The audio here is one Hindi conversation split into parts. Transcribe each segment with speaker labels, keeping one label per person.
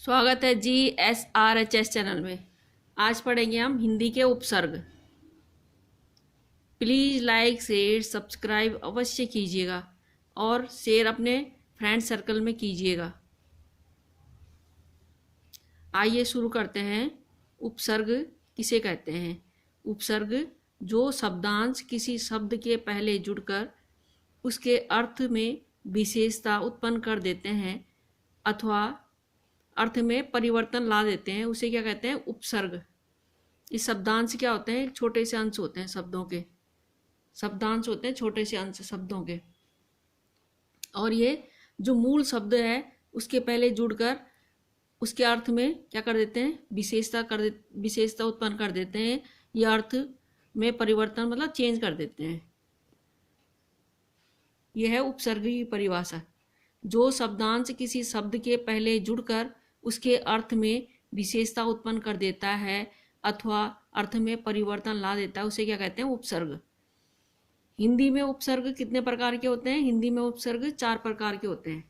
Speaker 1: स्वागत है जी SRHS चैनल में। आज पढ़ेंगे हम हिंदी के उपसर्ग। प्लीज़ लाइक शेयर सब्सक्राइब अवश्य कीजिएगा और शेयर अपने फ्रेंड सर्कल में कीजिएगा। आइए शुरू करते हैं। उपसर्ग किसे कहते हैं? उपसर्ग जो शब्दांश किसी शब्द के पहले जुड़कर उसके अर्थ में विशेषता उत्पन्न कर देते हैं अथवा अर्थ में परिवर्तन ला देते हैं, उसे क्या कहते हैं? उपसर्ग। इस शब्दांश क्या होते हैं? छोटे से अंश होते हैं शब्दों के। शब्दांश होते हैं छोटे से अंश शब्दों के, और ये जो मूल शब्द है उसके पहले जुड़कर उसके अर्थ में क्या कर देते हैं? विशेषता उत्पन्न कर देते हैं। ये अर्थ में परिवर्तन मतलब चेंज कर देते हैं। यह है उपसर्ग की परिभाषा। जो शब्दांश किसी शब्द के पहले जुड़कर उसके अर्थ में विशेषता उत्पन्न कर देता है अथवा अर्थ में परिवर्तन ला देता है, उसे क्या कहते हैं? उपसर्ग। हिंदी में उपसर्ग कितने प्रकार के होते हैं? हिंदी में उपसर्ग 4 प्रकार के होते हैं।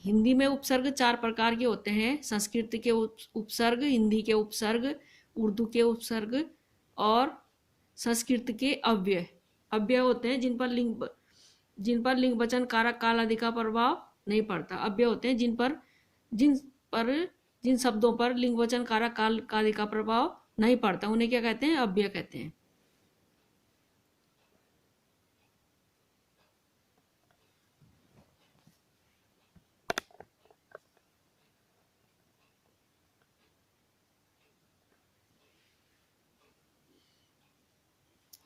Speaker 1: हिंदी में उपसर्ग 4 प्रकार के होते हैं। संस्कृत के उपसर्ग, हिंदी के उपसर्ग, उर्दू के उपसर्ग और संस्कृत के अव्यय। अव्यय होते हैं जिन पर लिंग वचन कारक काल आदि का प्रभाव नहीं पड़ता। अव्यय होते हैं जिन शब्दों पर लिंग वचन कारक काल आदि का प्रभाव नहीं पड़ता, उन्हें क्या कहते हैं? अव्यय कहते हैं।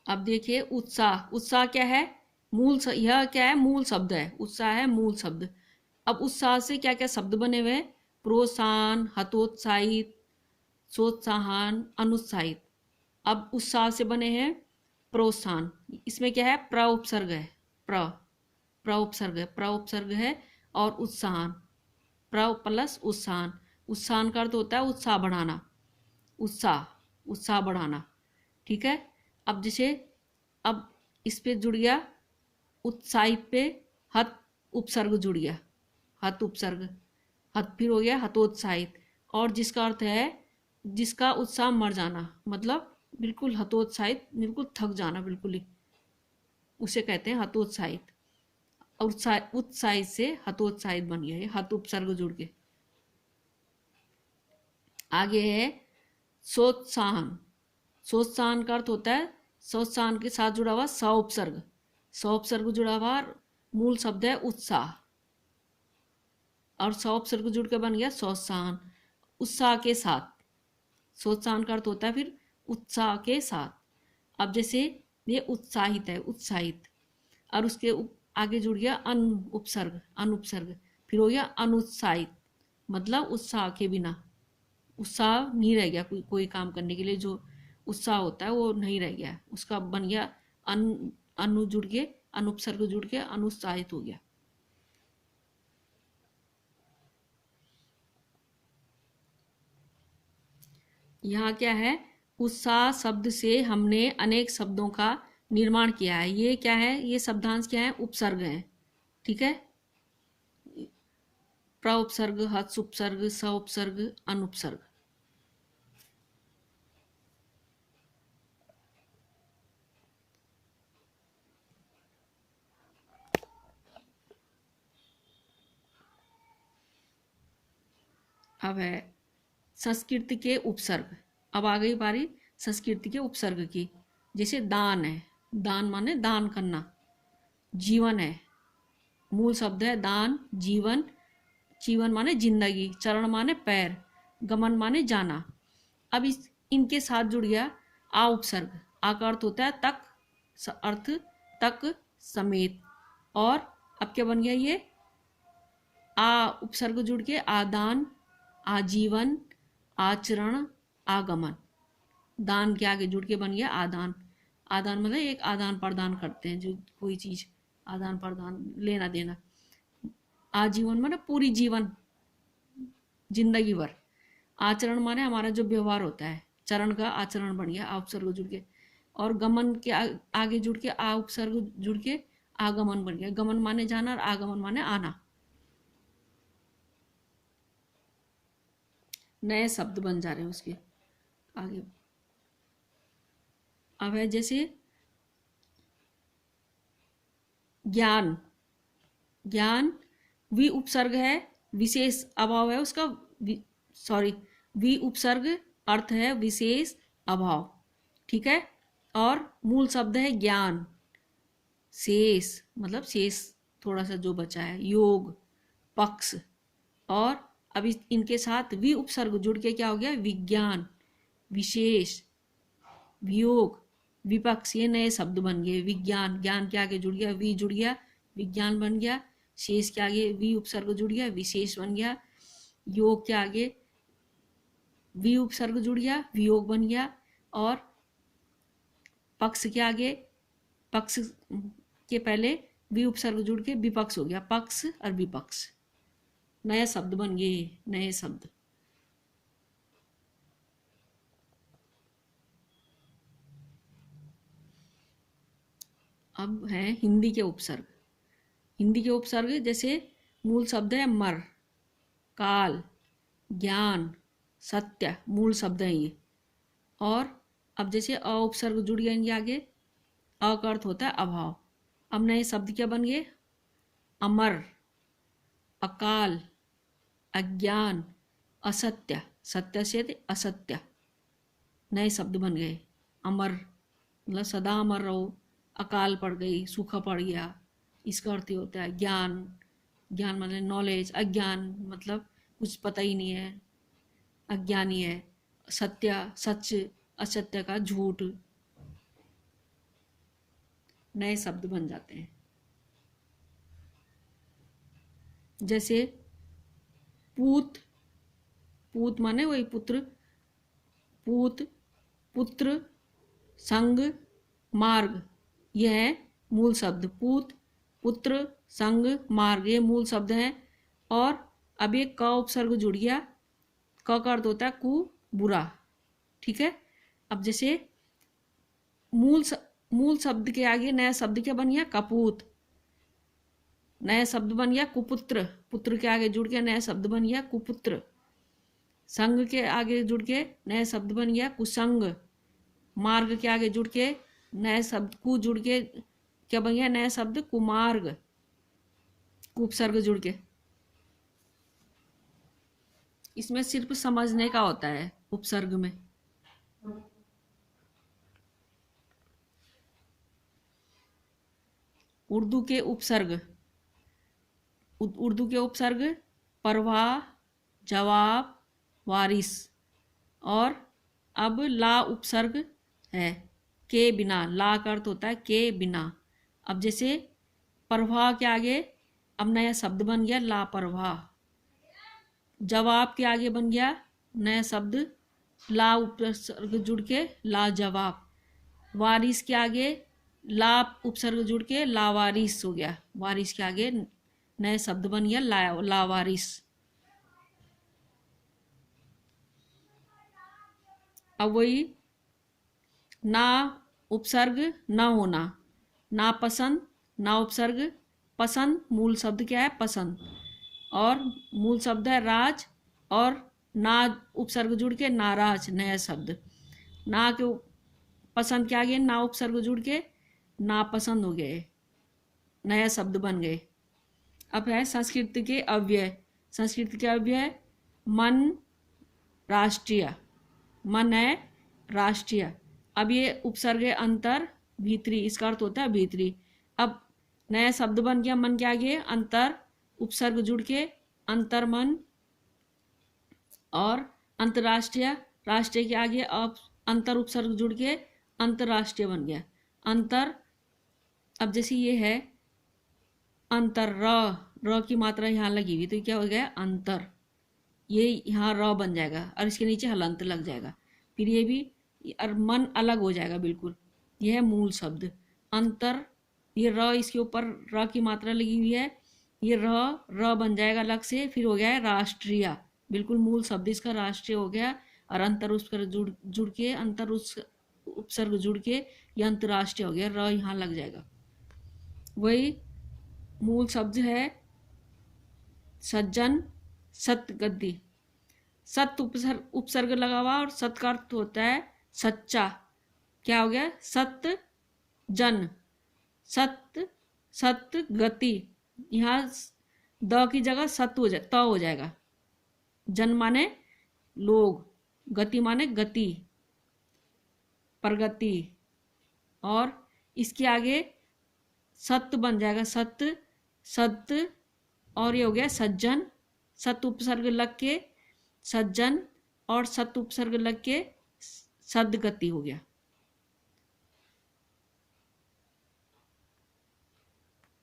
Speaker 1: अब देखिए उत्साह। उत्साह क्या है? यह क्या है? मूल शब्द है। उत्साह है मूल शब्द। अब उत्साह से क्या क्या शब्द बने हुए हैं? प्रोत्साहन, हतोत्साहित, सोत्साहन, अनुत्साहित। अब उत्साह से बने हैं प्रोत्साहन। इसमें क्या है? प्र उपसर्ग है। प्र उपसर्ग है और उत्साहन प्र प्लस उत्साहन। उत्साहन का अर्थ होता है उत्साह बढ़ाना। उत्साह बढ़ाना। ठीक है। अब जैसे अब इस पे जुड़ गया उत्साहित पे हत उपसर्ग जुड़ गया। हत उपसर्ग, हत फिर हो गया हतोत्साहित, और जिसका अर्थ है जिसका उत्साह मर जाना, मतलब बिल्कुल हतोत्साहित, बिल्कुल थक जाना बिल्कुल ही, उसे कहते हैं हतोत्साहित। और उत्साहित से हतोत्साहित बन गया, ये हत उपसर्ग जुड़ के। आगे है सोत्साहन। सोत्साहन का अर्थ होता है सोत्साहन के साथ जुड़ा हुआ स उपसर्ग जुड़ा हुआ मूल शब्द है उत्साह, और स उपसर्ग जुड़ के बन गया सोत्साहन। उत्साह के साथ। सोत्साहन का अर्थ होता है फिर उत्साह के साथ। अब जैसे ये उत्साहित है, उत्साहित, और उसके आगे जुड़ गया अनुपसर्ग, फिर हो गया अनुत्साहित, मतलब उत्साह के बिना। उत्साह नहीं रह गया, कोई काम करने के लिए जो उत्साह होता है वो नहीं रह गया, उसका बन गया अनु जुड़ के, अनुपसर्ग जुड़ के अनुत्साहित हो गया। यहाँ क्या है? उत्साह शब्द से हमने अनेक शब्दों का निर्माण किया है। ये क्या है? ये शब्दांश क्या है? उपसर्ग है। ठीक है। प्र उपसर्ग, हत्स उपसर्ग, स उपसर्ग, अनुपसर्ग। अब है संस्कृत के उपसर्ग। अब आ गई बारी संस्कृत के उपसर्ग की। जैसे दान है, दान माने दान करना। जीवन है, मूल शब्द है दान, जीवन। जीवन माने जिंदगी, चरण माने पैर, गमन माने जाना। अब इनके साथ जुड़ गया आ उपसर्ग। आ का अर्थ होता है तक, अर्थ तक समेत, और अब क्या बन गया? ये आ उपसर्ग जुड़ के आदान, आजीवन, आचरण, आगमन। दान के आगे जुड़ के बन गया आदान। आदान मतलब एक आदान प्रदान करते हैं, जो कोई चीज आदान प्रदान, लेना देना। आजीवन माने पूरी जीवन, जिंदगी भर। आचरण माने हमारा जो व्यवहार होता है, चरण का आचरण बन गया आ उपसर्ग जुड़ के। और गमन के आगे जुड़ के आ उपसर्ग जुड़ के आगमन बन गया। गमन माने जाना और आगमन माने आना। नए शब्द बन जा रहे हैं उसके आगे। अब है जैसे ज्ञान। ज्ञान वि उपसर्ग है, विशेष अभाव है उसका, सॉरी वि उपसर्ग अर्थ है विशेष अभाव, ठीक है। और मूल शब्द है ज्ञान, शेष मतलब शेष थोड़ा सा जो बचा है, योग, पक्ष। और अब इनके साथ वि उपसर्ग जुड़ के क्या हो गया, विज्ञान, विशेष, वियोग, विपक्ष, ये नए शब्द बन गए। विज्ञान, ज्ञान के आगे जुड़ गया वि जुड़ गया, विज्ञान बन गया। शेष के आगे वि उपसर्ग जुड़ गया, विशेष बन गया। योग के आगे वि उपसर्ग जुड़ गया, वियोग बन गया। और पक्ष के आगे, पक्ष के पहले वि उपसर्ग जुड़ के विपक्ष हो गया, पक्ष और विपक्ष, नए शब्द बन गए, नए शब्द। अब है हिंदी के उपसर्ग। हिंदी के उपसर्ग जैसे मूल शब्द है मर, काल, ज्ञान, सत्य, मूल शब्द हैं ये। और अब जैसे अ उपसर्ग जुड़ गया इनके आगे, अ का अर्थ होता है अभाव। अब नए शब्द क्या बन गए, अमर, अकाल, अज्ञान, असत्य, सत्य से असत्य, नए शब्द बन गए। अमर मतलब सदा अमर रहो, अकाल पड़ गई, सूखा पड़ गया, इसका अर्थ होता है ज्ञान। ज्ञान मतलब नॉलेज, अज्ञान मतलब कुछ पता ही नहीं है, अज्ञानी है। सत्य सच, असत्य का झूठ, नए शब्द बन जाते हैं। जैसे पूत, पूत माने वही पुत्र, पूत, पुत्र, संग, मार्ग, यह है मूल शब्द। पूत, पुत्र, संग, मार्ग, ये मूल शब्द हैं। और अब ये क उपसर्ग जुड़ गया, क का अर्थ होता है कु, बुरा, ठीक है। अब जैसे मूल शब्द के आगे नया शब्द क्या बन गया, कपूत, नया शब्द बन गया कुपुत्र, पुत्र के आगे जुड़ के नया शब्द बन गया कुपुत्र। संग के आगे जुड़ के नया शब्द बन गया कुसंग। मार्ग के आगे जुड़ के नए शब्द कु जुड़ के क्या बन गया, नया शब्द कुमार्ग, उपसर्ग जुड़ के। इसमें सिर्फ समझने का होता है उपसर्ग में। उर्दू के उपसर्ग, उर्दू के उपसर्ग परवाह, जवाब, वारिस। और अब ला उपसर्ग है, के बिना, ला का अर्थ होता है के बिना। अब जैसे परवाह के आगे अब नया शब्द बन गया लापरवाह। जवाब के आगे बन गया नया शब्द ला उपसर्ग जुड़ के लाजवाब। वारिस के आगे ला उपसर्ग जुड़ के लावारिस हो गया। वारिस के आगे नया शब्द बन गया लावारिस। अब वही ना उपसर्ग न होना, नापसंद, ना उपसर्ग पसंद, मूल शब्द क्या है पसंद, और मूल शब्द है राज। और ना उपसर्ग जुड़ के नाराज, नया शब्द। ना के पसंद के आगे ना उपसर्ग जुड़ के नापसंद हो गए, नया शब्द बन गए। अब है संस्कृत के अव्यय। संस्कृत के अव्यय मन, राष्ट्रीय, मन है राष्ट्रीय। अब ये उपसर्ग है अंतर, भीतरी, इसका अर्थ होता है भीतरी। अब नया शब्द बन गया मन के आगे अंतर, उपसर्ग जुड़ के अंतर मन। और अंतर्राष्ट्रीय, राष्ट्रीय के आगे अब अंतर उपसर्ग जुड़ के अंतर्राष्ट्रीय बन गया अंतर। अब जैसे ये है अंतर, र की मात्रा यहाँ लगी हुई तो क्या हो गया अंतर, ये यहाँ र बन जाएगा और इसके नीचे हलंत लग जाएगा। फिर ये भी और मन अलग हो जाएगा बिल्कुल। यह है मूल शब्द अंतर। ये र इसके ऊपर र की मात्रा लगी हुई है, ये र बन जाएगा अलग से। फिर हो गया है राष्ट्रीय, बिल्कुल मूल शब्द इसका राष्ट्रीय हो गया। और अंतर उपसर्ग जुड़ के अंतर उपसर्ग जुड़ के ये अंतर्राष्ट्रीय हो गया, र यहाँ लग जाएगा। वही मूल शब्द है सज्जन, सत गद्दी। सत उपसर्ग लगा हुआ और सत का अर्थ होता है सच्चा। क्या हो गया? सत्य जन, सत्य सत्य गति। यहाँ द की जगह सत हो जाएगा। जन माने लोग, गति माने गति, प्रगति। और इसके आगे सत्य बन जाएगा, सत्य सत्य। और ये हो गया सज्जन, सत उपसर्ग लग के सज्जन और सत उपसर्ग लग के सद्गति हो गया।